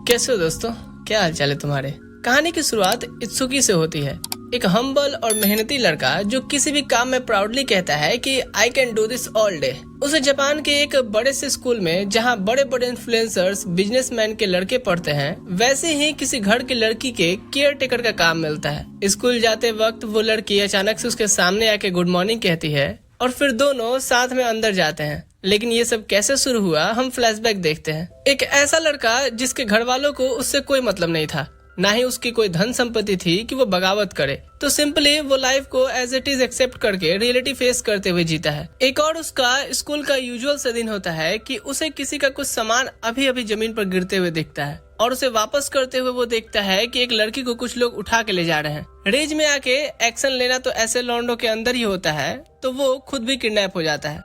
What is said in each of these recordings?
कैसे हो दोस्तों, क्या हाल चाल है तुम्हारे। कहानी की शुरुआत इत्सुकी से होती है। एक हम्बल और मेहनती लड़का जो किसी भी काम में प्राउडली कहता है कि I can do this all day. उसे जापान के एक बड़े से स्कूल में, जहां बड़े बड़े इन्फ्लुएंसर्स बिजनेसमैन के लड़के पढ़ते हैं, वैसे ही किसी घर की लड़की के केयर टेकर का काम मिलता है। स्कूल जाते वक्त वो लड़की अचानक से उसके सामने आके गुड मॉर्निंग कहती है और फिर दोनों साथ में अंदर जाते हैं। लेकिन ये सब कैसे शुरू हुआ, हम फ्लैशबैक देखते हैं। एक ऐसा लड़का जिसके घर वालों को उससे कोई मतलब नहीं था, ना ही उसकी कोई धन संपत्ति थी कि वो बगावत करे, तो सिंपली वो लाइफ को एज इट इज एक्सेप्ट करके रियलिटी फेस करते हुए जीता है। एक और उसका स्कूल का यूजुअल सा दिन होता है कि उसे किसी का कुछ सामान अभी अभी जमीन पर गिरते हुए दिखता है और उसे वापस करते हुए वो देखता है कि एक लड़की को कुछ लोग उठा के ले जा रहे हैं। रेज में आके एक्शन लेना तो ऐसे लौंडों के अंदर ही होता है, तो वो खुद भी किडनैप हो जाता है।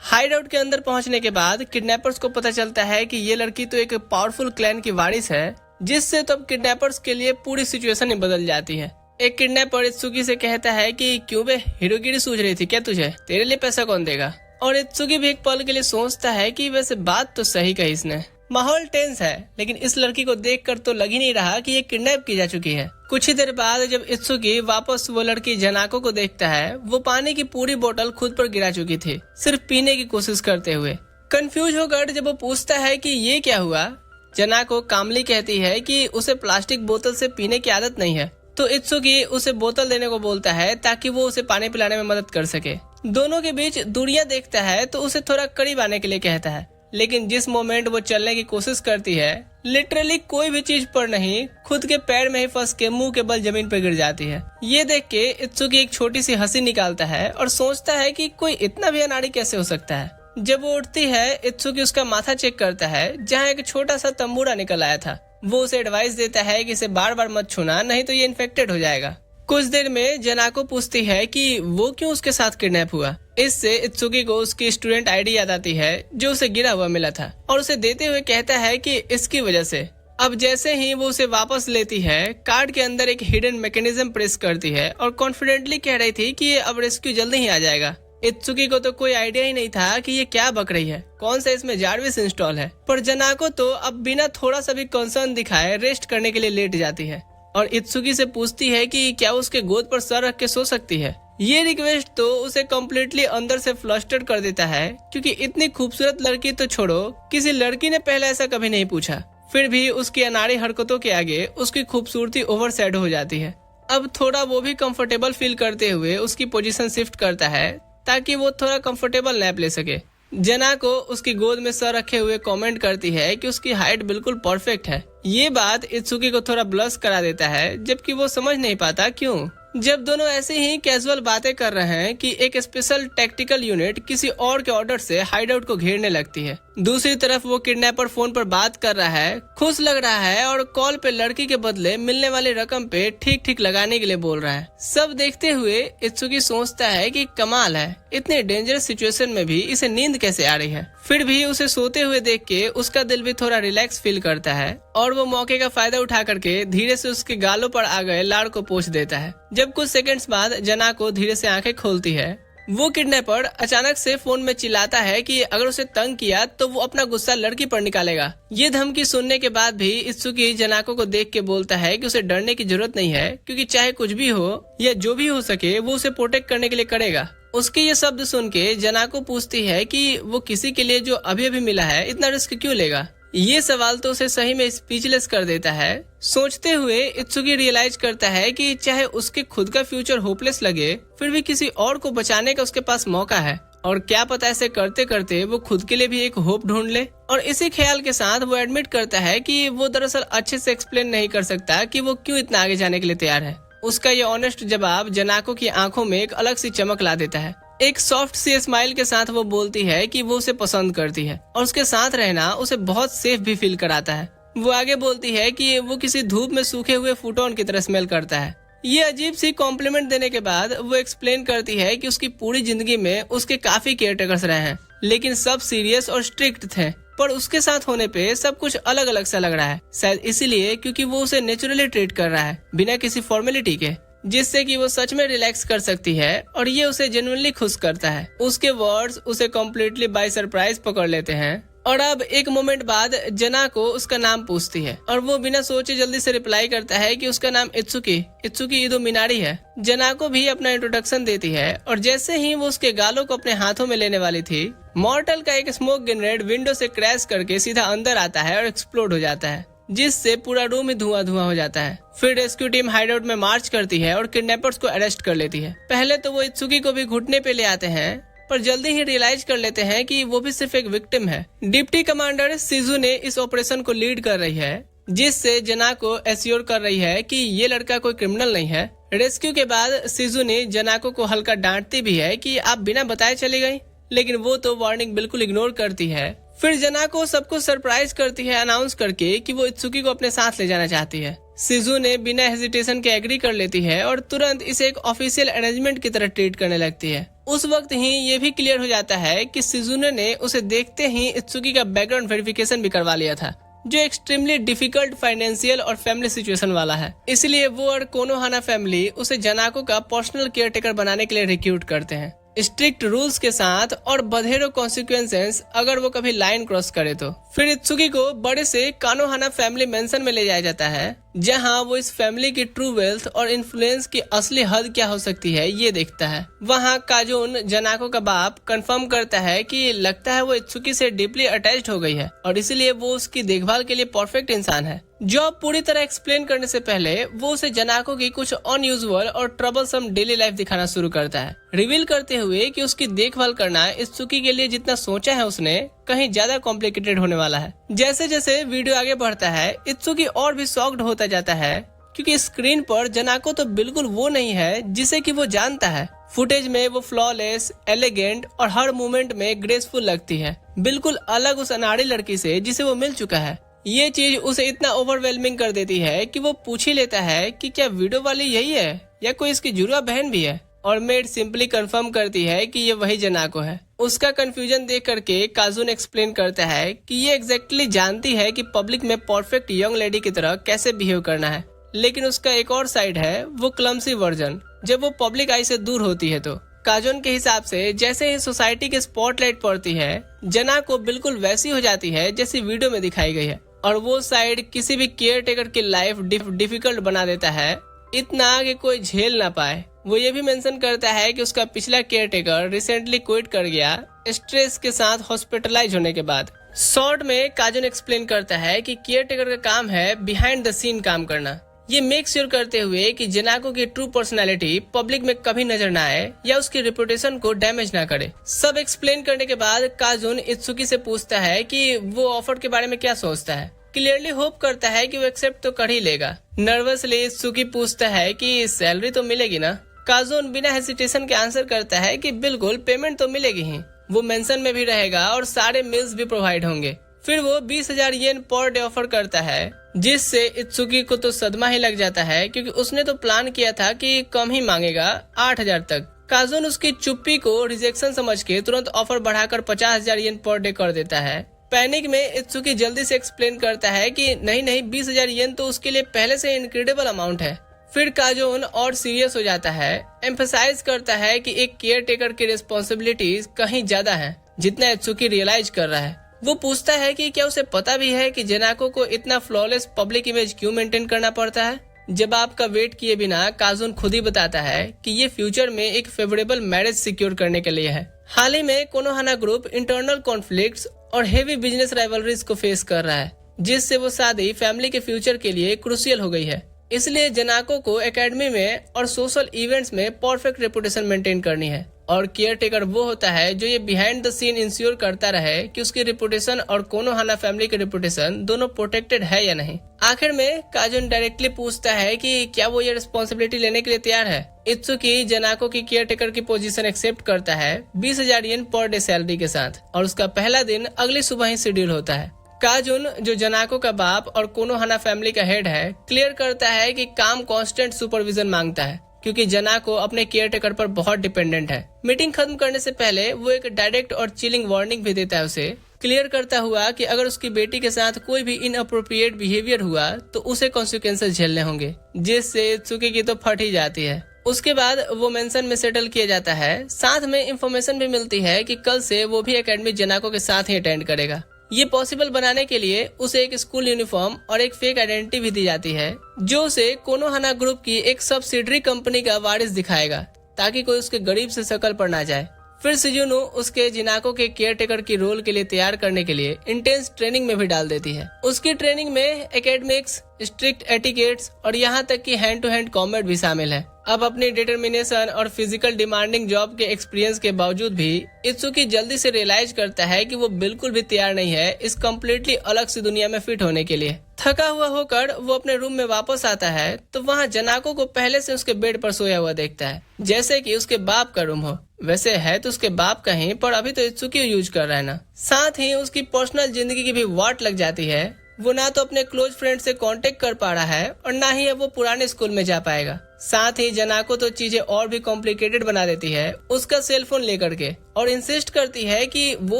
हाइड आउट के अंदर पहुंचने के बाद किडनैपर्स को पता चलता है कि ये लड़की तो एक पावरफुल क्लैन की वारिस है, जिससे तब किडनैपर्स के लिए पूरी सिचुएशन ही बदल जाती है। एक किडनैपर इत्सुकी से कहता है कि क्यों बे, हीरोगिरी सूझ रही थी क्या तुझे, तेरे लिए पैसा कौन देगा। और इत्सुकी भी एक पल के लिए सोचता है कि वैसे बात तो सही कही इसने। माहौल टेंस है, लेकिन इस लड़की को देखकर तो लग ही नहीं रहा कि ये किडनैप की जा चुकी है। कुछ ही देर बाद जब इत्सुकी वापस वो लड़की जनाको को देखता है, वो पानी की पूरी बोतल खुद पर गिरा चुकी थी, सिर्फ पीने की कोशिश करते हुए। कंफ्यूज होकर जब वो पूछता है कि ये क्या हुआ, जनाको कामली कहती है कि उसे प्लास्टिक बोतल से पीने की आदत नहीं है, तो इत्सुकी उसे बोतल देने को बोलता है ताकि वो उसे पानी पिलाने में मदद कर सके। दोनों के बीच दूरियां देखता है तो उसे थोड़ा करीब आने के लिए कहता है, लेकिन जिस मोमेंट वो चलने की कोशिश करती है, लिटरली कोई भी चीज पर नहीं, खुद के पैर में ही फंस के मुंह के बल जमीन पर गिर जाती है। ये देख के इत्सुकी एक छोटी सी हंसी निकालता है और सोचता है कि कोई इतना भी अनाड़ी कैसे हो सकता है। जब वो उठती है, इत्सुकी उसका माथा चेक करता है जहाँ एक छोटा सा तंबूरा निकल आया था। वो उसे एडवाइस देता है कि इसे बार बार मत छूना, नहीं तो ये इन्फेक्टेड हो जाएगा। कुछ देर में जनाको पूछती है कि वो क्यों उसके साथ किडनैप हुआ। इससे इत्सुकी को उसकी स्टूडेंट आईडी याद आती है जो उसे गिरा हुआ मिला था, और उसे देते हुए कहता है कि इसकी वजह से। अब जैसे ही वो उसे वापस लेती है, कार्ड के अंदर एक हिडन मैकेनिज्म प्रेस करती है और कॉन्फिडेंटली कह रही थी कि ये अब रेस्क्यू जल्दी ही आ जाएगा। इत्सुकी को तो कोई आइडिया ही नहीं था कि ये क्या बक रही है, कौन सा इसमें जारविस इंस्टॉल है। पर जनाको तो अब बिना थोड़ा सा भी कंसर्न दिखाए रेस्ट करने के लिए लेट जाती है और इत्सुकी से पूछती है कि क्या उसके गोद पर सर रख के सो सकती है। ये रिक्वेस्ट तो उसे कम्प्लीटली अंदर से फ्लस्टर्ड कर देता है, क्योंकि इतनी खूबसूरत लड़की तो छोड़ो, किसी लड़की ने पहले ऐसा कभी नहीं पूछा। फिर भी उसकी अनाड़ी हरकतों के आगे उसकी खूबसूरती ओवरशैडो हो जाती है। अब थोड़ा वो भी कंफर्टेबल फील करते हुए उसकी पोजीशन शिफ्ट करता है ताकि वो थोड़ा कंफर्टेबल नैप ले सके। जनाको उसकी गोद में सर रखे हुए कमेंट करती है कि उसकी हाइट बिल्कुल परफेक्ट है। ये बात इत्सुकी को थोड़ा ब्लश करा देता है, जबकि वो समझ नहीं पाता क्यों। जब दोनों ऐसे ही कैजुअल बातें कर रहे हैं कि एक स्पेशल टैक्टिकल यूनिट किसी और के ऑर्डर से हाइड आउट को घेरने लगती है। दूसरी तरफ वो किडनैपर फोन पर बात कर रहा है, खुश लग रहा है और कॉल पे लड़की के बदले मिलने वाली रकम पे ठीक ठीक लगाने के लिए बोल रहा है। सब देखते हुए इत्सुकी सोचता है कि कमाल है, इतने डेंजरस सिचुएशन में भी इसे नींद कैसे आ रही है। फिर भी उसे सोते हुए देख के उसका दिल भी थोड़ा रिलैक्स फील करता है और वो मौके का फायदा उठा करके धीरे से उसके गालों पर आ गए लाड़ को पोंछ देता है। जब कुछ सेकंड्स बाद जनाको धीरे से आंखें खोलती है, वो किडनैपर अचानक से फोन में चिल्लाता है कि अगर उसे तंग किया तो वो अपना गुस्सा लड़की पर निकालेगा। ये धमकी सुनने के बाद भी इत्सुकी जनाको को देख के बोलता है कि उसे डरने की जरूरत नहीं है, क्योंकि चाहे कुछ भी हो या जो भी हो सके वो उसे प्रोटेक्ट करने के लिए करेगा। उसके ये शब्द सुन के जनाको पूछती है कि वो किसी के लिए जो अभी अभी मिला है इतना रिस्क क्यों लेगा। ये सवाल तो उसे सही में स्पीचलेस कर देता है। सोचते हुए इत्सुकी रियलाइज करता है कि चाहे उसके खुद का फ्यूचर होपलेस लगे, फिर भी किसी और को बचाने का उसके पास मौका है, और क्या पता ऐसे करते करते वो खुद के लिए भी एक होप ढूंढ ले। और इसी ख्याल के साथ वो एडमिट करता है कि वो दरअसल अच्छे से एक्सप्लेन नहीं कर सकता कि वो क्यों इतना आगे जाने के लिए तैयार है। उसका ये ऑनेस्ट जवाब जनाको की आंखों में एक अलग सी चमक ला देता है। एक सॉफ्ट सी स्माइल के साथ वो बोलती है कि वो उसे पसंद करती है और उसके साथ रहना उसे बहुत सेफ भी फील कराता है। वो आगे बोलती है कि वो किसी धूप में सूखे हुए फूटोन की तरह स्मेल करता है। ये अजीब सी कॉम्प्लीमेंट देने के बाद वो एक्सप्लेन करती है कि उसकी पूरी जिंदगी में उसके काफी केयरटेकर्स रहे हैं, लेकिन सब सीरियस और स्ट्रिक्ट थे, पर उसके साथ होने पे सब कुछ अलग अलग सा लग रहा है। शायद इसीलिए क्योंकि वो उसे नेचुरली ट्रीट कर रहा है बिना किसी फॉर्मेलिटी के, जिससे कि वो सच में रिलैक्स कर सकती है, और ये उसे जेन्युइनली खुश करता है। उसके वर्ड्स उसे कम्प्लीटली बाय सरप्राइज पकड़ लेते हैं और अब एक मोमेंट बाद जनाको उसका नाम पूछती है और वो बिना सोचे जल्दी से रिप्लाई करता है कि उसका नाम इत्सुकी इदो मिनारी है। जनाको भी अपना इंट्रोडक्शन देती है और जैसे ही वो उसके गालों को अपने हाथों में लेने वाली थी, मॉर्टल का एक स्मोक ग्रेनेड विंडो से क्रैश करके सीधा अंदर आता है और एक्सप्लोड हो जाता है, जिससे पूरा रूम ही धुआं हो जाता है। फिर रेस्क्यू टीम हाइडआउट में मार्च करती है और किडनैपर्स को अरेस्ट कर लेती है। पहले तो वो इत्सुकी को भी घुटने पे ले आते हैं, पर जल्दी ही रियलाइज कर लेते हैं कि वो भी सिर्फ एक विक्टिम है। डिप्टी कमांडर शिजुने इस ऑपरेशन को लीड कर रही है, जिससे जनाको एश्योर कर रही है कि ये लड़का कोई क्रिमिनल नहीं है। रेस्क्यू के बाद शिजुने जनाको को हल्का डांटती भी है कि आप बिना बताए चली गई, लेकिन वो तो वार्निंग बिल्कुल इग्नोर करती है। फिर जनाको सबको सरप्राइज करती है अनाउंस करके कि वो इत्सुकी को अपने साथ ले जाना चाहती है। शिजुने बिना हेजिटेशन के एग्री कर लेती है और तुरंत इसे एक ऑफिशियल अरेंजमेंट की तरह ट्रीट करने लगती है। उस वक्त ही ये भी क्लियर हो जाता है कि शिजुने ने उसे देखते ही इत्सुकी का बैकग्राउंड वेरिफिकेशन भी करवा लिया था, जो एक्सट्रीमली डिफिकल्ट फाइनेंशियल और फैमिली सिचुएशन वाला है। इसलिए वो और कोनोहाना फैमिली उसे जनाको का पर्सनल केयरटेकर बनाने के लिए रिक्रूट करते हैं, स्ट्रिक्ट रूल्स के साथ और बधेरो कॉन्सिक्वेंसेस अगर वो कभी लाइन क्रॉस करे तो। फिर इत्सुकी को बड़े से कानोहाना फैमिली मेंशन में ले जाया जाता है, जहां वो इस फैमिली की ट्रू वेल्थ और इन्फ्लुएंस की असली हद क्या हो सकती है ये देखता है। वहां काजुन जनाको का बाप कंफर्म करता है कि लगता है वो इत्सुकी से डीपली अटैच्ड हो गई है और इसीलिए वो उसकी देखभाल के लिए परफेक्ट इंसान है। जॉब पूरी तरह एक्सप्लेन करने से पहले वो उसे जनाको की कुछ अनयूजुअल और ट्रबलसम डेली लाइफ दिखाना शुरू करता है, रिवील करते हुए कि उसकी देखभाल करना इत्सुकी के लिए जितना सोचा है उसने कहीं ज्यादा कॉम्प्लिकेटेड होने वाला है। जैसे जैसे वीडियो आगे बढ़ता है, इत्सुकी और भी शॉक्ड होता जाता है, क्योंकि स्क्रीन पर जनाको तो बिल्कुल वो नहीं है जिसे कि वो जानता है। फुटेज में वो फ्लॉलेस, एलिगेंट और हर मूवमेंट में ग्रेसफुल लगती है, बिल्कुल अलग उस अनाड़ी लड़की से जिसे वो मिल चुका है। ये चीज उसे इतना ओवरवेलमिंग कर देती है कि वो पूछ ही लेता है कि क्या वीडियो वाली यही है या कोई इसकी जुड़वा बहन भी है, और मेड सिंपली कंफर्म करती है कि ये वही जनाको है। उसका कंफ्यूजन देख करके काजुन एक्सप्लेन करता है कि ये एग्जैक्टली जानती है कि पब्लिक में परफेक्ट यंग लेडी की तरह कैसे बिहेव करना है, लेकिन उसका एक और साइड है, वो क्लमसी वर्जन, जब वो पब्लिक आई से दूर होती है। तो काजुन के हिसाब से जैसे ही सोसाइटी के स्पॉटलाइट पड़ती है, जनाको बिल्कुल वैसी हो जाती है जैसी वीडियो में दिखाई गई है, और वो साइड किसी भी केयर टेकर की लाइफ डिफिकल्ट बना देता है, इतना कि कोई झेल ना पाए। वो ये भी मेंशन करता है कि उसका पिछला केयर टेकर रिसेंटली क्विट कर गया, स्ट्रेस के साथ हॉस्पिटलाइज होने के बाद। शॉर्ट में काजुन एक्सप्लेन करता है कि केयर टेकर का काम है बिहाइंड द सीन काम करना, ये मेक श्योर करते हुए कि जनाको की ट्रू पर्सनालिटी पब्लिक में कभी नजर न आए या उसकी रेपुटेशन को डैमेज ना करे। सब एक्सप्लेन करने के बाद काजुन इत्सुकी से पूछता है कि वो ऑफर के बारे में क्या सोचता है। क्लियरली होप करता है कि वो एक्सेप्ट तो कर ही लेगा। नर्वसली इत्सुकी पूछता है कि सैलरी तो मिलेगी ना। काजुन बिना हेसिटेशन के आंसर करता है कि बिल्कुल, पेमेंट तो मिलेगी ही, वो मेंशन में भी रहेगा और सारे मील्स भी प्रोवाइड होंगे। फिर वो 20,000 येन पर डे ऑफर करता है, जिससे इत्सुकी को तो सदमा ही लग जाता है, क्योंकि उसने तो प्लान किया था कि कम ही मांगेगा, 8,000 तक। काजुन उसकी चुप्पी को रिजेक्शन समझ के तुरंत ऑफर बढ़ाकर 50,000 येन पर डे कर देता है। पैनिक में इत्सुकी जल्दी से एक्सप्लेन करता है कि नहीं 20,000 येन तो उसके लिए पहले से इनक्रेडिबल अमाउंट है। फिर काजुन और सीरियस हो जाता है, एम्फसाइज करता है कि एक केयर टेकर की रिस्पॉन्सिबिलिटीज कहीं ज्यादा है जितना इत्सुकी रियलाइज कर रहा है। वो पूछता है कि क्या उसे पता भी है कि जनाको को इतना फ्लॉलेस पब्लिक इमेज क्यों मेंटेन करना पड़ता है। जवाब का वेट किए बिना काजुन खुद ही बताता है कि ये फ्यूचर में एक फेवरेबल मैरिज सिक्योर करने के लिए है। हाल ही में कोनोहाना ग्रुप इंटरनल कॉन्फ्लिक्ट्स और हेवी बिजनेस राइवलरीज को फेस कर रहा है, जिससे वो शादी फैमिली के फ्यूचर के लिए क्रूशियल हो गई है। इसलिए जनाको को एकेडमी में और सोशल इवेंट्स में परफेक्ट रेपुटेशन मेंटेन करनी है, और केयर टेकर वो होता है जो ये बिहाइंड द सीन इंश्योर करता रहे कि उसकी रेपुटेशन और कोनोहाना फैमिली की रेपुटेशन दोनों प्रोटेक्टेड है या नहीं। आखिर में काजुन डायरेक्टली पूछता है कि क्या वो ये रिस्पॉन्सिबिलिटी लेने के लिए तैयार है। इत्सुकी जनाको की केयर टेकर की पोजीशन एक्सेप्ट करता है 20,000 येन पर डे सैलरी के साथ, और उसका पहला दिन अगली सुबह ही शेड्यूल होता है। काजुन, जो जनाको का बाप और कोनोहाना फैमिली का हेड है, क्लियर करता है कि काम कांस्टेंट सुपरविजन मांगता है, क्योंकि जनाको अपने केयर टेकर पर बहुत डिपेंडेंट है। मीटिंग खत्म करने से पहले वो एक डायरेक्ट और चिलिंग वार्निंग भी देता है उसे, क्लियर करता हुआ कि अगर उसकी बेटी के साथ कोई भी इनअप्रोप्रिएट बिहेवियर हुआ तो उसे कॉन्सिक्वेंसेस झेलने होंगे, जिससे इत्सुकी की तो फट ही जाती है। उसके बाद वो मेंशन में सेटल किया जाता है। साथ में इंफॉर्मेशन भी मिलती है कि कल से वो भी एकेडमी जनाको के साथ ही अटेंड करेगा। ये पॉसिबल बनाने के लिए उसे एक स्कूल यूनिफॉर्म और एक फेक आइडेंटिटी भी दी जाती है, जो उसे कोनोहाना ग्रुप की एक सब्सिडरी कंपनी का वारिस दिखाएगा, ताकि कोई उसके गरीब से शकल पर ना जाए। फिर सिजुनु उसके जिनाको के केयरटेकर की रोल के लिए तैयार करने के लिए इंटेंस ट्रेनिंग में भी डाल देती है। उसकी ट्रेनिंग में एकेडमिक्स, स्ट्रिक्ट एटिकेट्स और यहाँ तक कि हैंड टू हैंड कॉम्बैट भी शामिल है। अब अपनी डिटर्मिनेशन और फिजिकल डिमांडिंग जॉब के एक्सपीरियंस के बावजूद भी इत्सुकी जल्दी से रियलाइज करता है कि वो बिल्कुल भी तैयार नहीं है इस कम्प्लीटली अलग सी दुनिया में फिट होने के लिए। थका हुआ होकर वो अपने रूम में वापस आता है तो वहाँ जनाको को पहले से उसके बेड पर सोया हुआ देखता है, जैसे कि उसके बाप का रूम हो। वैसे है तो उसके बाप का ही, पर अभी तो इत्सुकी यूज कर रहा है ना। साथ ही उसकी पर्सनल जिंदगी की भी वाट लग जाती है। वो ना तो अपने क्लोज फ्रेंड से कांटेक्ट कर पा रहा है और ना ही अब वो पुराने स्कूल में जा पाएगा। साथ ही जनाको तो चीजें और भी कॉम्प्लिकेटेड बना देती है उसका सेल फोन लेकर के, और इंसिस्ट करती है कि वो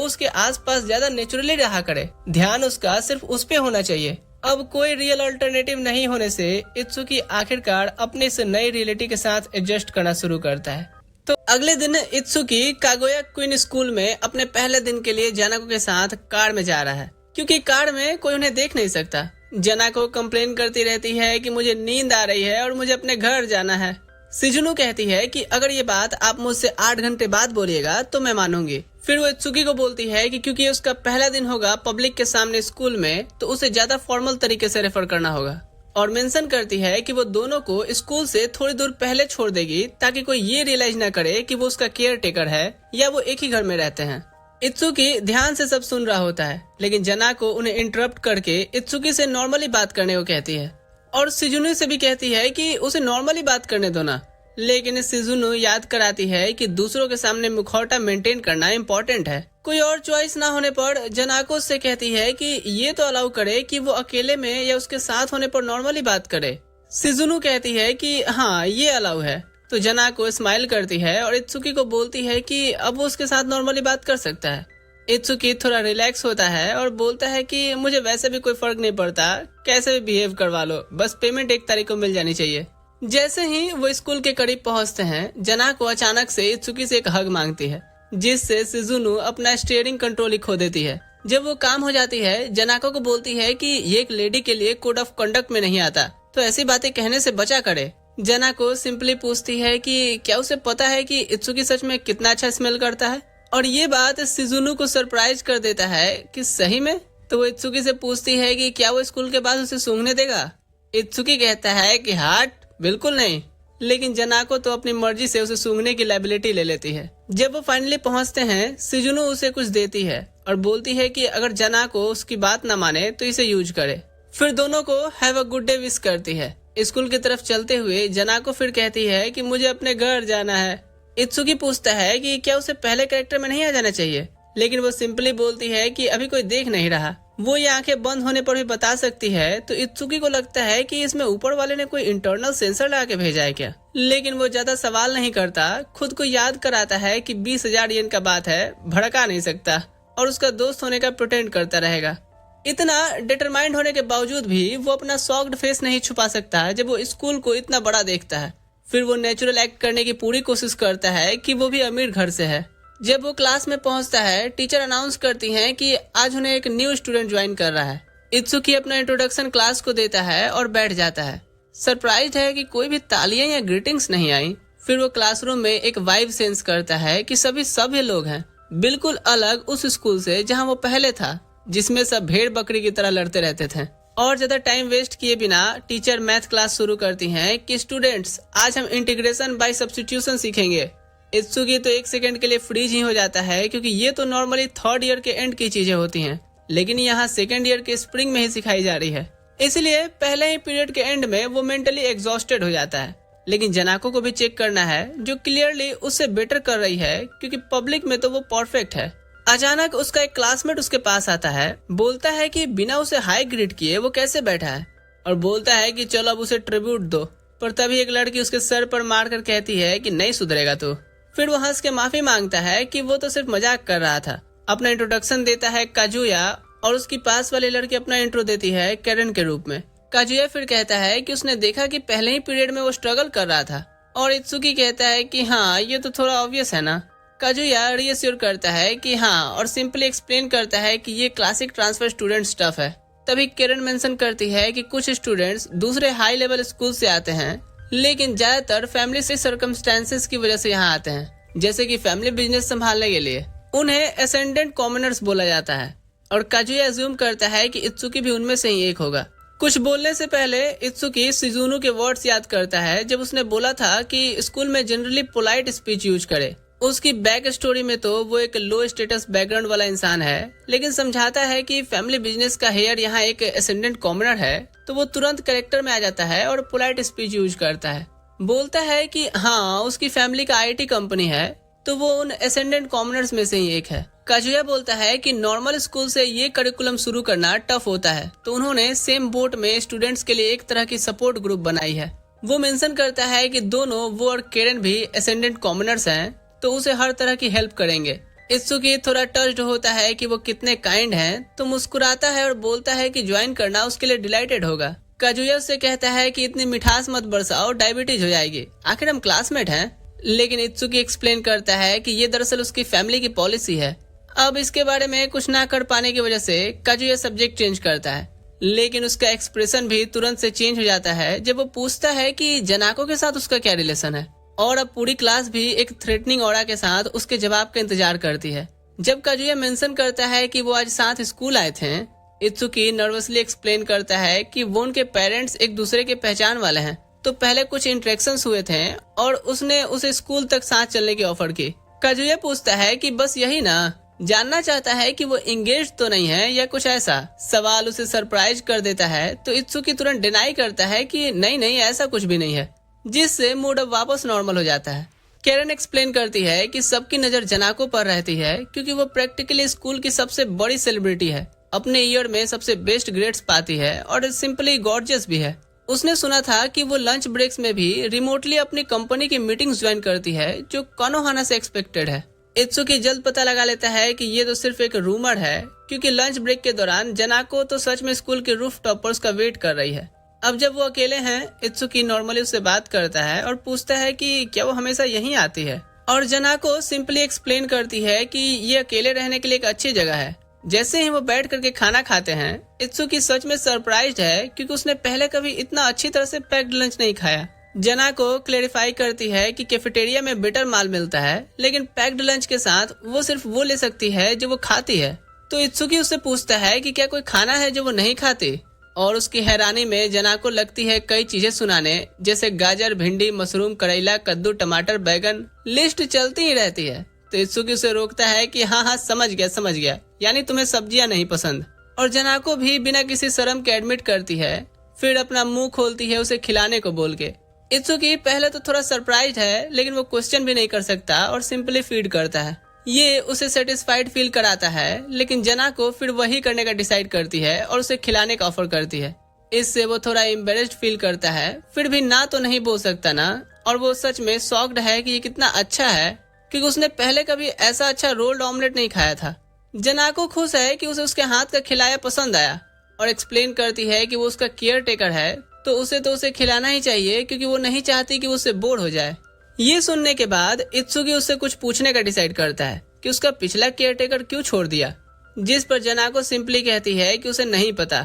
उसके आसपास ज्यादा नेचुरली रहा करे, ध्यान उसका सिर्फ उस पे होना चाहिए। अब कोई रियल अल्टरनेटिव नहीं होने से इत्सुकी आखिरकार अपने इस नई रियलिटी के साथ एडजस्ट करना शुरू करता है। तो अगले दिन इत्सुकी कागोया क्वीन स्कूल में अपने पहले दिन के लिए जनाको के साथ कार में जा रहा है, क्योंकि कार में कोई उन्हें देख नहीं सकता। जनाको कंप्लेन करती रहती है कि मुझे नींद आ रही है और मुझे अपने घर जाना है। सिजुनु कहती है कि अगर ये बात आप मुझसे 8 घंटे बाद बोलिएगा तो मैं मानूंगी। फिर वो इत्सुकी को बोलती है कि क्योंकि उसका पहला दिन होगा पब्लिक के सामने स्कूल में, तो उसे ज्यादा फॉर्मल तरीके से रेफर करना होगा, और मेंशन करती है कि वो दोनों को स्कूल से थोड़ी दूर पहले छोड़ देगी ताकि कोई ये रियलाइज न करे कि वो उसका केयर टेकर है या वो एक ही घर में रहते हैं। इत्सुकी ध्यान से सब सुन रहा होता है, लेकिन जनाको उन्हें इंटरप्ट करके इत्सुकी से नॉर्मली बात करने को कहती है और सिजुनु से भी कहती है कि उसे नॉर्मली बात करने दो ना। लेकिन सिजुनु याद कराती है कि दूसरों के सामने मुखौटा मेंटेन करना इम्पोर्टेंट है। कोई और चॉइस ना होने पर जनाको से कहती है कि ये तो अलाउ करे कि वो अकेले में या उसके साथ होने पर नॉर्मली बात करे। सिजुनु कहती है कि हाँ ये अलाउ है, तो जनाको स्माइल करती है और इत्सुकी को बोलती है कि अब वो उसके साथ नॉर्मली बात कर सकता है। इत्सुकी थोड़ा रिलैक्स होता है और बोलता है कि मुझे वैसे भी कोई फर्क नहीं पड़ता, कैसे भी बिहेव करवा लो, बस पेमेंट 1 तारीख को मिल जानी चाहिए। जैसे ही वो स्कूल के करीब पहुंचते हैं, जनाको अचानक से इत्सुकी से एक हग मांगती है, जिससे सिजुनु अपना स्टीयरिंग कंट्रोल ही खो देती है। जब वो काम हो जाती है, जनाको को बोलती है कि ये एक लेडी के लिए कोड ऑफ कंडक्ट में नहीं आता, तो ऐसी बातें कहने से बचा करे। जनाको सिंपली पूछती है कि क्या उसे पता है कि इत्सुकी सच में कितना अच्छा स्मेल करता है, और ये बात सिजुनु को सरप्राइज कर देता है कि सही में। तो वो इत्सुकी से पूछती है कि क्या वो स्कूल के बाद उसे सूंघने देगा। इत्सुकी कहता है कि हार्ट बिल्कुल नहीं, लेकिन जनाको तो अपनी मर्जी से उसे सूंघने की लायबिलिटी ले लेती है। जब वो फाइनली पहुंचते हैं, सिजुनु उसे कुछ देती है और बोलती है कि अगर जनाको उसकी बात न माने तो इसे यूज करे। फिर दोनों को have a good day wish करती है। स्कूल की तरफ चलते हुए जनाको फिर कहती है कि मुझे अपने घर जाना है। इत्सुकी पूछता है कि क्या उसे पहले कैरेक्टर में नहीं आ जाना चाहिए, लेकिन वो सिंपली बोलती है कि अभी कोई देख नहीं रहा। वो ये आंखें बंद होने पर भी बता सकती है, तो इत्सुकी को लगता है कि इसमें ऊपर वाले ने कोई इंटरनल सेंसर लगा के भेजा है क्या। लेकिन वो ज्यादा सवाल नहीं करता, खुद को याद कराता है कि 20,000 येन का बात है, भड़का नहीं सकता, और उसका दोस्त होने का प्रिटेंड करता रहेगा। इतना डिटरमाइंड होने के बावजूद भी वो अपना शॉक्ड फेस नहीं छुपा सकता जब वो स्कूल को इतना बड़ा देखता है। फिर वो नेचुरल एक्ट करने की पूरी कोशिश करता है कि वो भी अमीर घर से है। जब वो क्लास में पहुंचता है, टीचर अनाउंस करती हैं कि आज उन्हें एक न्यू स्टूडेंट ज्वाइन कर रहा है। इत्सुकी अपना इंट्रोडक्शन क्लास को देता है और बैठ जाता है। सरप्राइज है कि कोई भी तालियां या ग्रीटिंग्स नहीं आई। फिर वो क्लासरूम में एक वाइब सेंस करता है कि सभी सभ्य लोग हैं, बिल्कुल अलग उस स्कूल से जहाँ वो पहले था, जिसमें सब भेड़ बकरी की तरह लड़ते रहते थे। और ज्यादा टाइम वेस्ट किए बिना टीचर मैथ क्लास शुरू करती हैं कि स्टूडेंट्स आज हम इंटीग्रेशन बाय सब्स्टिट्यूशन सीखेंगे। इत्सुकी तो 1 सेकंड के लिए फ्रीज ही हो जाता है, क्योंकि ये तो नॉर्मली 3rd ईयर के एंड की चीजें होती हैं, लेकिन यहाँ 2nd ईयर के स्प्रिंग में ही सिखाई जा रही है। इसलिए पहले ही पीरियड के एंड में वो मेंटली एग्जॉस्टेड हो जाता है। लेकिन जनाको को भी चेक करना है, जो क्लियरली उससे बेटर कर रही है, क्योंकि पब्लिक में तो वो परफेक्ट है। अचानक उसका एक क्लासमेट उसके पास आता है, बोलता है कि बिना उसे हाई ग्रीट किए वो कैसे बैठा है, और बोलता है कि चलो अब उसे ट्रिब्यूट दो। पर तभी एक लड़की उसके सर पर मारकर कहती है कि नहीं सुधरेगा तू। फिर वो हंस के माफी मांगता है कि वो तो सिर्फ मजाक कर रहा था। अपना इंट्रोडक्शन देता है काजुया, और उसकी पास वाली लड़की अपना इंट्रो देती है कैरन के रूप में। काजुया फिर कहता है कि उसने देखा कि पहले ही पीरियड में वो स्ट्रगल कर रहा था, और इत्सुकी कहता है कि हाँ ये तो थोड़ा ऑब्वियस है ना। काजुया रीअश्योर करता है कि हाँ और सिंपली एक्सप्लेन करता है कि ये क्लासिक ट्रांसफर स्टूडेंट स्टफ है। तभी किरण मेंशन करती है कि कुछ स्टूडेंट्स दूसरे हाई लेवल स्कूल से आते हैं, लेकिन ज्यादातर फैमिली से सर्कमस्टेंसेस की वजह से यहाँ आते हैं, जैसे कि फैमिली बिजनेस संभालने के लिए। उन्हें असेंडेंट कॉमनर्स बोला जाता है और काजुया अज्यूम करता है कि इत्सुकी भी उनमें से ही एक होगा। कुछ बोलने से पहले इत्सुकी शिजुनु के वर्ड्स याद करता है जब उसने बोला था कि स्कूल में जनरली पोलाइट स्पीच यूज करे। उसकी बैक स्टोरी में तो वो एक लो स्टेटस बैकग्राउंड वाला इंसान है, लेकिन समझाता है कि फैमिली बिजनेस का हेयर यहाँ एक असेंडेंट कॉमनर है, तो वो तुरंत कैरेक्टर में आ जाता है और पोलाइट स्पीच यूज करता है। बोलता है कि हाँ उसकी फैमिली का आईटी कंपनी है, तो वो उन असेंडेंट कॉमनर्स में से ही एक है। काजुया बोलता है कि नॉर्मल स्कूल से ये करिकुलम शुरू करना टफ होता है, तो उन्होंने सेम बोट में स्टूडेंट्स के लिए एक तरह की सपोर्ट ग्रुप बनाई है। वो मेंशन करता है कि दोनों वो और केरन भी असेंडेंट कॉमनर्स हैं, तो उसे हर तरह की हेल्प करेंगे। इत्सुकी थोड़ा टच्ड होता है कि वो कितने काइंड हैं, तो मुस्कुराता है और बोलता है कि ज्वाइन करना उसके लिए डिलाइटेड होगा। काजुया उससे कहता है कि इतनी मिठास मत बरसाओ, डायबिटीज हो जाएगी, आखिर हम क्लासमेट हैं। लेकिन इत्सुकी एक्सप्लेन करता है कि ये दरअसल उसकी फैमिली की पॉलिसी है। अब इसके बारे में कुछ ना कर पाने की वजह से काजुया सब्जेक्ट चेंज करता है, लेकिन उसका एक्सप्रेशन भी तुरंत से चेंज हो जाता है जब वो पूछता है कि जनाको के साथ उसका क्या रिलेशन है। और अब पूरी क्लास भी एक थ्रेटनिंग ऑरा के साथ उसके जवाब का इंतजार करती है। जब काजुया मेंशन करता है कि वो आज साथ स्कूल आए थे, इत्सुकी नर्वसली एक्सप्लेन करता है कि वो उनके पेरेंट्स एक दूसरे के पहचान वाले हैं, तो पहले कुछ इंटरेक्शंस हुए थे और उसने उसे स्कूल तक साथ चलने की ऑफर की। काजुया पूछता है कि बस यही ना, जानना चाहता है कि वो इंगेज तो नहीं है या कुछ ऐसा। सवाल उसे सरप्राइज कर देता है, तो इत्सुकी तुरंत डिनाई करता है कि नहीं ऐसा कुछ भी नहीं है, जिससे मूड अब वापस नॉर्मल हो जाता है। केरन एक्सप्लेन करती है कि सबकी नजर जनाको पर रहती है क्योंकि वो प्रैक्टिकली स्कूल की सबसे बड़ी सेलिब्रिटी है, अपने ईयर में सबसे बेस्ट ग्रेड्स पाती है और सिंपली गॉर्जियस भी है। उसने सुना था कि वो लंच ब्रेक्स में भी रिमोटली अपनी कंपनी की मीटिंग्स ज्वाइन करती है, जो कोनोहाना से एक्सपेक्टेड है। इत्सुकी जल्द पता लगा लेता है कि ये तो सिर्फ एक रूमर है, क्योंकि लंच ब्रेक के दौरान जनाको तो सच में स्कूल के रूफ टॉपर्स का वेट कर रही है। अब जब वो अकेले हैं, इत्सुकी नॉर्मली उससे बात करता है और पूछता है कि क्या वो हमेशा यहीं आती है, और जनाको सिंपली एक्सप्लेन करती है कि ये अकेले रहने के लिए एक अच्छी जगह है। जैसे ही वो बैठ करके खाना खाते हैं, इत्सुकी सच में सरप्राइज्ड है क्योंकि उसने पहले कभी इतना अच्छी तरह से पैक्ड लंच नहीं खाया। जनाको क्लेरिफाई करती है कि कैफेटेरिया में बेटर माल मिलता है, लेकिन पैक्ड लंच के साथ वो सिर्फ वो ले सकती है जो वो खाती है। तो इत्सुकी उससे पूछता है कि क्या कोई खाना है जो वो नहीं खाती, और उसकी हैरानी में जनाको लगती है कई चीजें सुनाने, जैसे गाजर, भिंडी, मशरूम, करेला, कद्दू, टमाटर, बैगन, लिस्ट चलती ही रहती है। तो इत्सुकी उसे रोकता है कि हाँ समझ गया, यानी तुम्हें सब्जियां नहीं पसंद। और जनाको भी बिना किसी शर्म के एडमिट करती है, फिर अपना मुंह खोलती है उसे खिलाने को बोल के। इत्सुकी पहले तो थोड़ा सरप्राइज है, लेकिन वो क्वेश्चन भी नहीं कर सकता और सिंपली फीड करता है। ये उसे सेटिस्फाइड फील कराता है, लेकिन जनाको फिर वही करने का डिसाइड करती है और उसे खिलाने का ऑफर करती है। इससे वो थोड़ा एम्बेरेस्ड फील करता है, फिर भी ना तो नहीं बोल सकता ना, और वो सच में शॉक्ड है कि ये कितना अच्छा है, क्योंकि उसने पहले कभी ऐसा अच्छा रोल्ड ऑमलेट नहीं खाया था। जनाको खुश है कि उसे उसके हाथ का खिलाया पसंद आया, और एक्सप्लेन करती है कि वो उसका केयर टेकर है, तो उसे खिलाना ही चाहिए क्योंकि वो नहीं चाहती कि वो उससे बोर हो जाए। ये सुनने के बाद इत्सुकी उससे कुछ पूछने का डिसाइड करता है कि उसका पिछला केयर टेकर क्यों छोड़ दिया, जिस पर जनाको सिंपली कहती है कि उसे नहीं पता,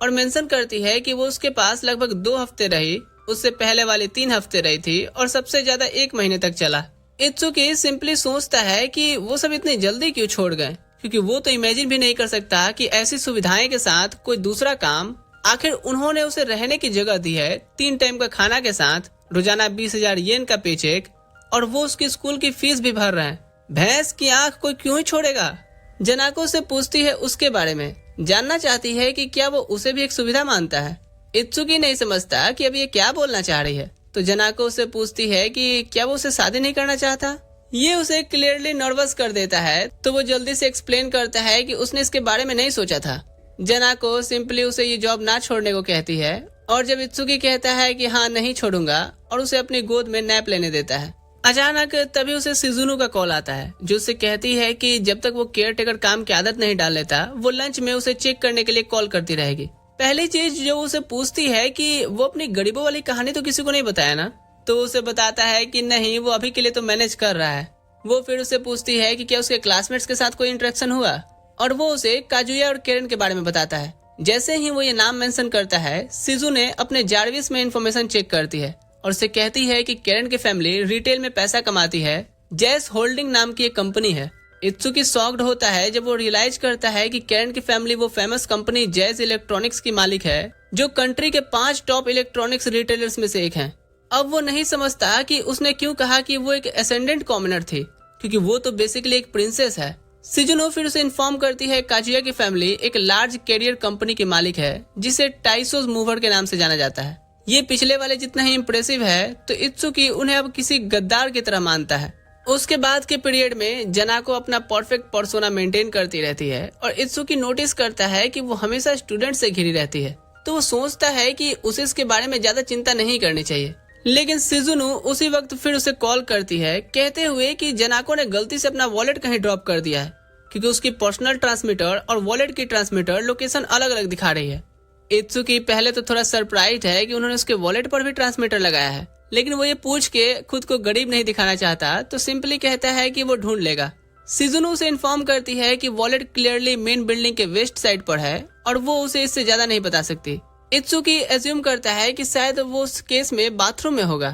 और मेंशन करती है कि वो उसके पास लगभग 2 हफ्ते रही, उससे पहले वाली 3 हफ्ते रही थी और सबसे ज्यादा 1 महीने तक चला। इत्सुकी सिंपली सोचता है कि वो सब इतनी जल्दी क्यों छोड़ गए, क्योंकि वो तो इमेजिन भी नहीं कर सकता कि ऐसी सुविधाएं के साथ कोई दूसरा काम। आखिर उन्होंने उसे रहने की जगह दी है, 3 टाइम का खाना के साथ, रोजाना 20,000 येन का पेचेक, और वो उसकी स्कूल की फीस भी भर रहे हैं। भैंस की आंख कोई क्यों ही छोड़ेगा। जनाको से पूछती है उसके बारे में, जानना चाहती है कि क्या वो उसे भी एक सुविधा मानता है। इत्सुकी नहीं समझता कि अब ये क्या बोलना चाह रही है, तो जनाको से पूछती है कि क्या वो उसे शादी नहीं करना चाहता। ये उसे क्लियरली नर्वस कर देता है, तो वो जल्दी से एक्सप्लेन करता है कि उसने इसके बारे में नहीं सोचा था। जनाको सिंपली उसे ये जॉब ना छोड़ने को कहती है, और जब इत्सुकी कहता है कि हाँ नहीं छोड़ूंगा, और उसे अपनी गोद में नैप लेने देता है, अचानक तभी उसे शिजुनु का कॉल आता है, जो उसे कहती है कि जब तक वो केयर टेकर काम की आदत नहीं डाल लेता, वो लंच में उसे चेक करने के लिए कॉल करती रहेगी। पहली चीज जो उसे पूछती है कि वो अपनी गरीबों वाली कहानी तो किसी को नहीं बताया ना, तो उसे बताता है कि नहीं, वो अभी के लिए तो मैनेज कर रहा है। वो फिर उससे पूछती है कि क्या उसके क्लासमेट्स के साथ कोई इंटरेक्शन हुआ, और वो उसे काजुया और केरन के बारे में बताता है। जैसे ही वो ये नाम मेंशन करता है, शिजू ने अपने जार्विस में इंफॉर्मेशन चेक करती है और उसे कहती है कि केरन की फैमिली रिटेल में पैसा कमाती है। जैस होल्डिंग नाम की एक कंपनी है। इत्सुकी शॉक्ड होता है जब वो रियलाइज करता है कि केरन की फैमिली वो फेमस कंपनी जैस इलेक्ट्रॉनिक्स की मालिक है, जो कंट्री के 5 टॉप इलेक्ट्रॉनिक्स रिटेलर्स में से एक है। अब वो नहीं समझता कि उसने क्यों कहा कि वो एक एसेंडेंट कॉमनर थी, क्योंकि वो तो बेसिकली एक प्रिंसेस है। शिजुनो फिर उसे इन्फॉर्म करती है काजुया की फैमिली एक लार्ज कैरियर कंपनी की मालिक है, जिसे टाइसोस मूवर के नाम से जाना जाता है। ये पिछले वाले जितना ही इम्प्रेसिव है, तो इत्सुकी उन्हें अब किसी गद्दार की तरह मानता है। उसके बाद के पीरियड में जनाको अपना परफेक्ट पर्सोना मेंटेन करती रहती है और इत्सुकी नोटिस करता है कि वो हमेशा स्टूडेंट से घिरी रहती है, तो वो सोचता है कि उसे इसके बारे में ज्यादा चिंता नहीं करनी चाहिए। लेकिन शिजुनो उसी वक्त फिर उसे कॉल करती है, कहते हुए कि जनाको ने गलती से अपना वॉलेट कहीं ड्रॉप कर दिया है, क्योंकि उसकी पर्सनल ट्रांसमीटर और वॉलेट की ट्रांसमीटर लोकेशन अलग अलग दिखा रही है। इत्सुकी पहले तो थोड़ा सरप्राइज है कि उन्होंने उसके वॉलेट पर भी ट्रांसमीटर लगाया है, लेकिन वो ये पूछ के खुद को गरीब नहीं दिखाना चाहता, तो सिंपली कहता है कि वो ढूंढ लेगा। शिजुनो उसे इन्फॉर्म करती है कि वॉलेट क्लियरली मेन बिल्डिंग के वेस्ट साइड पर है और वो उसे इससे ज्यादा नहीं बता सकती। इत्सुकी एज्यूम करता है कि शायद वो उस केस में बाथरूम में होगा,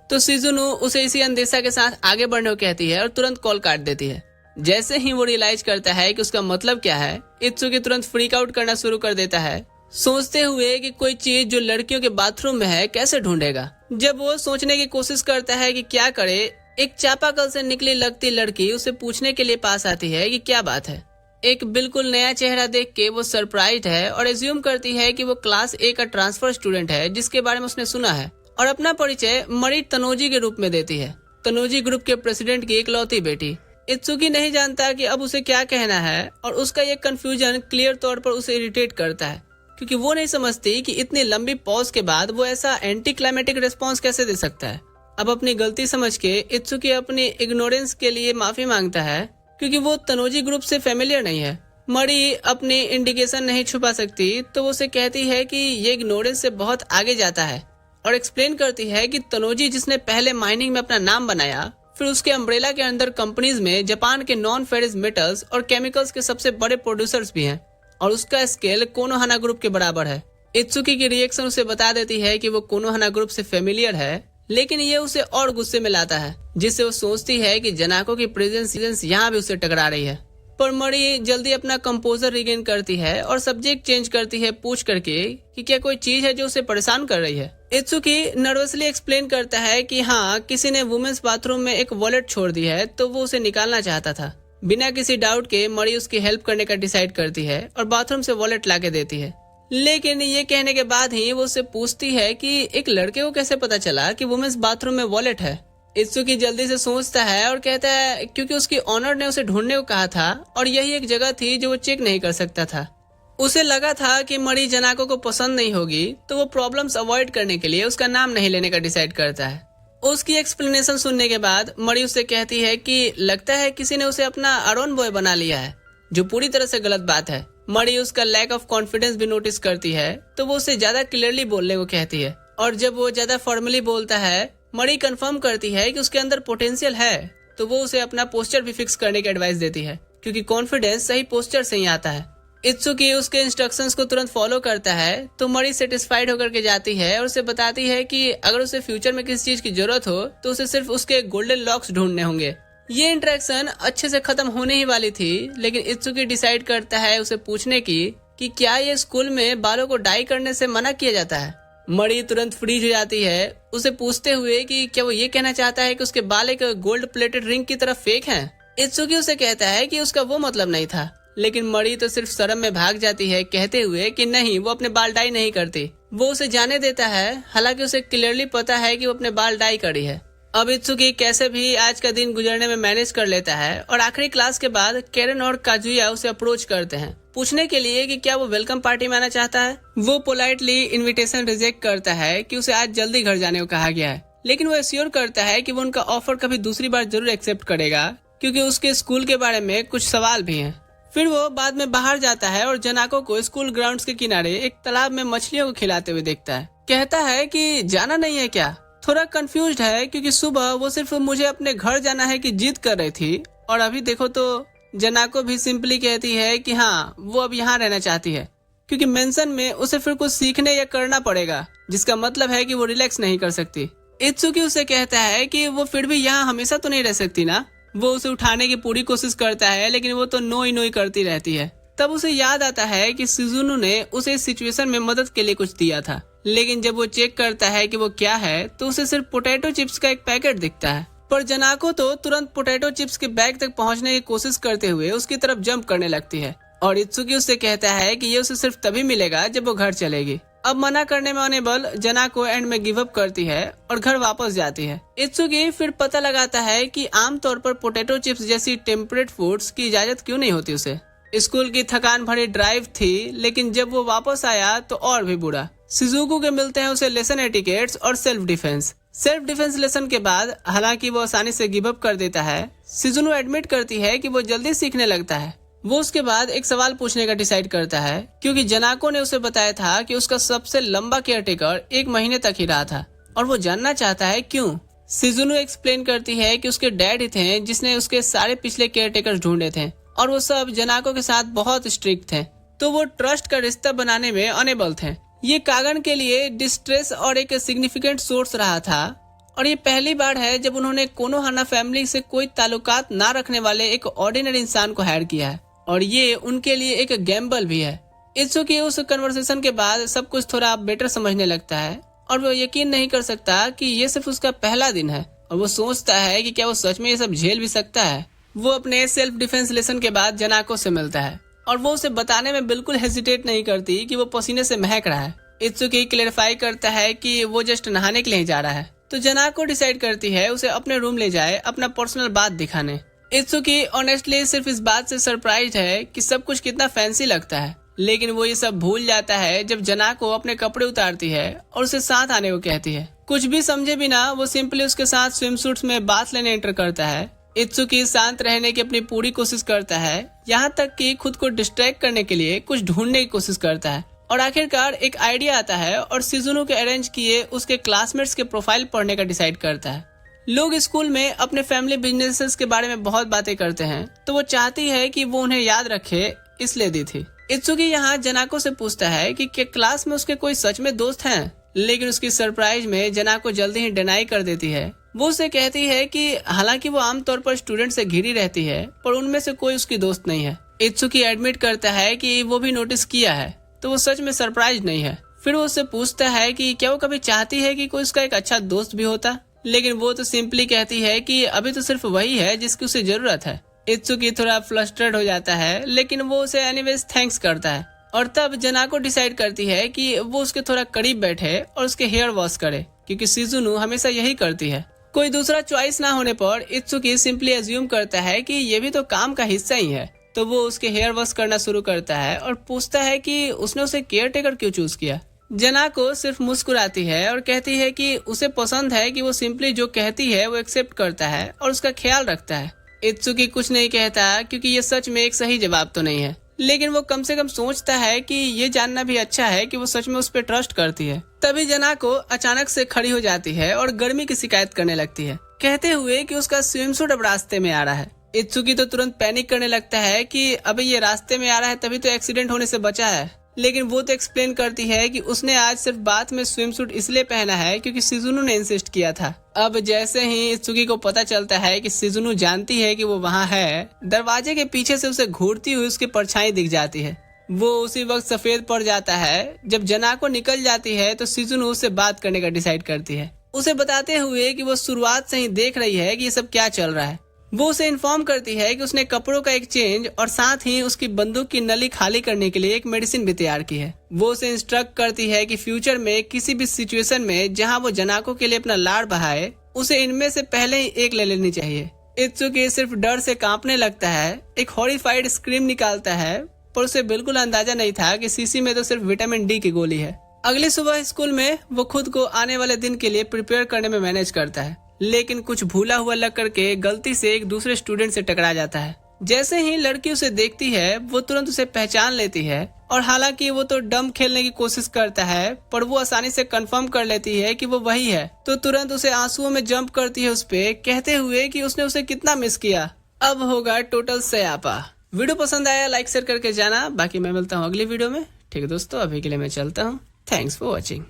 तो शिजुनो उसे इसी अंदेशा के साथ आगे बढ़ने को कहती है और तुरंत कॉल काट देती है। जैसे ही वो रियलाइज करता है कि उसका मतलब क्या है, इत्सुकी तुरंत फ्रीक आउट करना शुरू कर देता है, सोचते हुए कि कोई चीज जो लड़कियों के बाथरूम में है कैसे ढूंढेगा। जब वो सोचने की कोशिश करता है कि क्या करे, एक चापाकल से निकली लगती लड़की उसे पूछने के लिए पास आती है कि क्या बात है। एक बिल्कुल नया चेहरा देख के वो सरप्राइज है और एज्यूम करती है कि वो क्लास ए का ट्रांसफर स्टूडेंट है, जिसके बारे में उसने सुना है, और अपना परिचय मरी तनोजी के रूप में देती है, तनोजी ग्रुप के प्रेसिडेंट की इकलौती बेटी। इत्सुकी नहीं जानता कि अब उसे क्या कहना है और उसका ये कंफ्यूजन क्लियर तौर पर उसे इरिटेट करता है, क्योंकि वो नहीं समझती कि इतनी लंबी पॉज के बाद वो ऐसा एंटी क्लाइमेटिक रिस्पॉन्स कैसे दे सकता है। अब अपनी गलती समझ के इत्सुकी अपनी इग्नोरेंस के लिए माफी मांगता है, क्योंकि वो तनोजी ग्रुप से फेमिलियर नहीं है। मरी अपनी इंडिकेशन नहीं छुपा सकती, तो वो उसे कहती है कि ये इग्नोरेंस से बहुत आगे जाता है और एक्सप्लेन करती है कि तनोजी जिसने पहले माइनिंग में अपना नाम बनाया, फिर उसके अम्ब्रेला के अंदर कंपनीज में जापान के नॉन फेरस मेटल्स और केमिकल्स के सबसे बड़े प्रोड्यूसर्स भी हैं, और उसका स्केल कोनोहाना ग्रुप के बराबर है। इत्सुकी की रिएक्शन उसे बता देती है कि वो कोनोहाना ग्रुप से फेमिलियर है, लेकिन ये उसे और गुस्से में लाता है, जिससे वो सोचती है कि जनाको की प्रेजेंस यहाँ भी उसे टकरा रही है। पर मरी जल्दी अपना कंपोजर रिगेन करती है और सब्जेक्ट चेंज करती है, पूछ करके कि क्या कोई चीज है जो उसे परेशान कर रही है। इत्सुकी नर्वसली एक्सप्लेन करता है कि हाँ, किसी ने वुमेन्स बाथरूम में एक वॉलेट छोड़ दी है, तो वो उसे निकालना चाहता था। बिना किसी डाउट के मरी उसकी हेल्प करने का डिसाइड करती है और बाथरूम से वॉलेट लाके देती है। लेकिन ये कहने के बाद ही वो उससे पूछती है कि एक लड़के को कैसे पता चला कि वुमेन्स बाथरूम में वॉलेट है। इत्सुकी जल्दी से सोचता है और कहता है क्योंकि उसकी ऑनर ने उसे ढूंढने को कहा था और यही एक जगह थी जो वो चेक नहीं कर सकता था। उसे लगा था कि मरी जनाको को पसंद नहीं होगी, तो वो प्रॉब्लम्स अवॉइड करने के लिए उसका नाम नहीं लेने का डिसाइड करता है। उसकी एक्सप्लेनेशन सुनने के बाद मरी उससे कहती है कि लगता है किसी ने उसे अपना अरोन बॉय बना लिया है, जो पूरी तरह से गलत बात है। मरी उसका लैक ऑफ कॉन्फिडेंस भी नोटिस करती है, तो वो उसे ज्यादा क्लियरली बोलने को कहती है, और जब वो ज्यादा फॉर्मली बोलता है, मरी कंफर्म करती है कि उसके अंदर पोटेंशियल है, तो वो उसे अपना पोस्टर भी फिक्स करने की एडवाइस देती है, क्योंकि कॉन्फिडेंस सही पोस्टर से ही आता है। इत्सुकी उसके इंस्ट्रक्शंस को तुरंत फॉलो करता है, तो मरी सेटिस्फाइड होकर के जाती है और उसे बताती है कि अगर उसे फ्यूचर में किसी चीज की जरूरत हो तो उसे सिर्फ उसके गोल्डन लॉक्स ढूंढने होंगे। ये इंटरेक्शन अच्छे से खत्म होने ही वाली थी, लेकिन इत्सुकी डिसाइड करता है उसे पूछने की कि क्या ये स्कूल में बालों को डाई करने से मना किया जाता है। मरी तुरंत फ्रीज हो जाती है, उसे पूछते हुए कि क्या वो ये कहना चाहता है कि उसके बाल एक गोल्ड प्लेटेड रिंग की तरफ फेक हैं। इत्सुकी उसे कहता है कि उसका वो मतलब नहीं था, लेकिन मरी तो सिर्फ शर्म में भाग जाती है, कहते हुए कि नहीं, वो अपने बाल डाई नहीं करती। वो उसे जाने देता है, हालांकि उसे क्लियरली पता है कि वो अपने बाल डाई करी है। अब इत्सुकी कैसे भी आज का दिन गुजरने में मैनेज कर लेता है और आखिरी क्लास के बाद केरन और काजुया उसे अप्रोच करते हैं, पूछने के लिए कि क्या वो वेलकम पार्टी में आना चाहता है। वो पोलाइटली इनविटेशन रिजेक्ट करता है कि उसे आज जल्दी घर जाने को कहा गया है, लेकिन वो एश्योर करता है कि वो उनका ऑफर कभी दूसरी बार जरूर एक्सेप्ट करेगा, क्योंकि उसके स्कूल के बारे में कुछ सवाल भी हैं। फिर वो बाद में बाहर जाता है और जनाको को स्कूल ग्राउंड्स के किनारे एक तालाब में मछलियों को खिलाते हुए देखता है। कहता है कि जाना नहीं है क्या, थोड़ा कंफ्यूज्ड है क्योंकि सुबह वो सिर्फ मुझे अपने घर जाना है की जिद कर रही थी और अभी देखो तो जनाको भी सिंपली कहती है कि हाँ वो अब यहाँ रहना चाहती है क्योंकि मेंशन में उसे फिर कुछ सीखने या करना पड़ेगा, जिसका मतलब है कि वो रिलैक्स नहीं कर सकती। इत्सुकी उसे कहता है कि वो फिर भी यहाँ हमेशा तो नहीं रह सकती ना। वो उसे उठाने की पूरी कोशिश करता है लेकिन वो तो नोई नोई करती रहती है। तब उसे याद आता है कि शिजुनु ने उसे इस सिचुएशन में मदद के लिए कुछ दिया था, लेकिन जब वो चेक करता है कि वो क्या है तो उसे सिर्फ पोटैटो चिप्स का एक पैकेट दिखता है। पर जनाको तो तुरंत पोटैटो चिप्स के बैग तक पहुंचने की कोशिश करते हुए उसकी तरफ जंप करने लगती है और इत्सुकी उससे कहता है कि ये उसे सिर्फ तभी मिलेगा जब वो घर चलेगी। अब मना करने में अनेबल जनाको एंड में गिव अप करती है और घर वापस जाती है। इत्सुकी फिर पता लगाता है कि आमतौर पर पोटैटो चिप्स जैसी टेम्परेट फूड्स की इजाजत क्यों नहीं होती उसे। स्कूल की थकान भरी ड्राइव थी, लेकिन जब वो वापस आया तो और भी बुरा। शिजुको के मिलते हैं उसे लेसन एटिकेट्स और सेल्फ डिफेंस लेसन के बाद हालांकि वो आसानी से गिव अप कर देता है, शिजुनु एडमिट करती है कि वो जल्दी सीखने लगता है। वो उसके बाद एक सवाल पूछने का डिसाइड करता है क्योंकि जनाको ने उसे बताया था कि उसका सबसे लंबा केयरटेकर 1 महीने तक ही रहा था और वो जानना चाहता है क्यों। शिजुनु एक्सप्लेन करती है कि उसके डैड ही थे जिसने उसके सारे पिछले केयरटेकर ढूंढे थे और वो सब जनाको के साथ बहुत स्ट्रिक्ट थे, तो वो ट्रस्ट का रिश्ता बनाने में अनेबल थे। ये कागन के लिए डिस्ट्रेस और एक सिग्निफिकेंट सोर्स रहा था और ये पहली बार है जब उन्होंने कोनोहाना फैमिली से कोई ताल्लुकात ना रखने वाले एक ऑर्डिनरी इंसान को हायर किया है और ये उनके लिए एक गैम्बल भी है। इत्सुकी उस कन्वर्सेशन के बाद सब कुछ थोड़ा बेटर समझने लगता है और वो यकीन नहीं कर सकता कि ये सिर्फ उसका पहला दिन है और वो सोचता है कि क्या वो सच में ये सब झेल भी सकता है। वो अपने सेल्फ डिफेंस लेसन के बाद जनाको से मिलता है और वो उसे बताने में बिल्कुल हेजिटेट नहीं करती कि वो पसीने से महक रहा है। इत्सुकी क्लेरिफाई करता है कि वो जस्ट नहाने के लिए जा रहा है, तो जनाको डिसाइड करती है उसे अपने रूम ले जाए अपना पर्सनल बात दिखाने। इत्सुकी ऑनेस्टली सिर्फ इस बात से सरप्राइज है कि सब कुछ कितना फैंसी लगता है, लेकिन वो ये सब भूल जाता है जब जनाको अपने कपड़े उतारती है और उसे साथ आने को कहती है। कुछ भी समझे बिना वो सिंपली उसके साथ स्विम सूट्स में बाथ लेने एंटर करता है। इत्सुकी शांत रहने की अपनी पूरी कोशिश करता है, यहाँ तक कि खुद को डिस्ट्रैक्ट करने के लिए कुछ ढूंढने की कोशिश करता है और आखिरकार एक आइडिया आता है और शिजुनु के अरेंज किए उसके क्लासमेट्स के प्रोफाइल पढ़ने का डिसाइड करता है। लोग स्कूल में अपने फैमिली बिजनेसेस के बारे में बहुत बातें करते हैं, तो वो चाहती है कि वो उन्हें याद रखे, इसलिए दी थी। इत्सुकी यहाँ जनाको से पूछता है कि क्या क्लास में उसके कोई सच में दोस्त हैं, लेकिन उसकी सरप्राइज में जनाको जल्दी ही डिनाई कर देती है। वो उसे कहती है कि हालांकि वो आमतौर पर स्टूडेंट से घिरी रहती है पर उनमें से कोई उसकी दोस्त नहीं है। इत्सुकी एडमिट करता है कि वो भी नोटिस किया है, तो वो सच में सरप्राइज नहीं है। फिर वो उससे पूछता है कि क्या वो कभी चाहती है कि कोई उसका एक अच्छा दोस्त भी होता, लेकिन वो तो सिंपली कहती है कि अभी तो सिर्फ वही है जिसकी उसे जरूरत है। इत्सुकी थोड़ा फ्लस्ट्रेड हो जाता है, लेकिन वो उसे एनीवेज थैंक्स करता है और तब जनाको डिसाइड करती है कि वो उसके थोड़ा करीब बैठे और उसके हेयर वॉश करे, क्योंकि शिजुनु हमेशा यही करती है। कोई दूसरा चॉइस ना होने पर इत्सुकी सिंपली एज्यूम करता है कि ये भी तो काम का हिस्सा ही है, तो वो उसके हेयर वॉश करना शुरू करता है और पूछता है कि उसने उसे केयर टेकर क्यों चूज किया। जनाको सिर्फ मुस्कुराती है और कहती है कि उसे पसंद है कि वो सिंपली जो कहती है वो एक्सेप्ट करता है और उसका ख्याल रखता है। इत्सुकी कुछ नहीं कहता क्योंकि ये सच में एक सही जवाब तो नहीं है, लेकिन वो कम से कम सोचता है कि ये जानना भी अच्छा है कि वो सच में उस पर ट्रस्ट करती है। तभी जनाको अचानक से खड़ी हो जाती है और गर्मी की शिकायत करने लगती है, कहते हुए कि उसका स्विमसूट अब रास्ते में आ रहा है। इत्सुकी तो तुरंत पैनिक करने लगता है कि अभी ये रास्ते में आ रहा है तभी तो एक्सीडेंट होने से बचा है, लेकिन वो तो एक्सप्लेन करती है कि उसने आज सिर्फ बात में स्विमसूट इसलिए पहना है क्योंकि शिजुनु ने इंसिस्ट किया था। अब जैसे ही इत्सुकी को पता चलता है कि शिजुनु जानती है कि वो वहाँ है, दरवाजे के पीछे से उसे घूरती हुई उसकी परछाई दिख जाती है। वो उसी वक्त सफेद पड़ जाता है। जब जनाको निकल जाती है तो शिजुनु उससे बात करने का डिसाइड करती है, उसे बताते हुए कि वो शुरुआत से ही देख रही है कि ये सब क्या चल रहा है। वो उसे इन्फॉर्म करती है कि उसने कपड़ों का एक चेंज और साथ ही उसकी बंदूक की नली खाली करने के लिए एक मेडिसिन भी तैयार की है। वो उसे इंस्ट्रक्ट करती है कि फ्यूचर में किसी भी सिचुएशन में जहां वो जनाको के लिए अपना लाड़ बहाए, उसे इनमें से पहले ही एक ले लेनी चाहिए। इत्सुकी सिर्फ डर से कांपने लगता है, एक हॉरिफाइड स्क्रीम निकालता है, पर उसे बिल्कुल अंदाजा नहीं था कि शीशी में तो सिर्फ विटामिन डी की गोली है। अगली सुबह स्कूल में वो खुद को आने वाले दिन के लिए प्रिपेयर करने में मैनेज करता है, लेकिन कुछ भूला हुआ लग करके गलती से एक दूसरे स्टूडेंट से टकरा जाता है। जैसे ही लड़की उसे देखती है वो तुरंत उसे पहचान लेती है और हालांकि वो तो डम खेलने की कोशिश करता है पर वो आसानी से कंफर्म कर लेती है कि वो वही है, तो तुरंत उसे आंसुओं में जंप करती है उस पे, कहते हुए कि उसने उसे कितना मिस किया। अब होगा टोटल सयापा। वीडियो पसंद आया लाइक शेयर करके जाना, बाकी मैं मिलता हूँ अगली वीडियो में। ठीक है दोस्तों, अभी के लिए मैं चलता हूँ। Thanks for watching.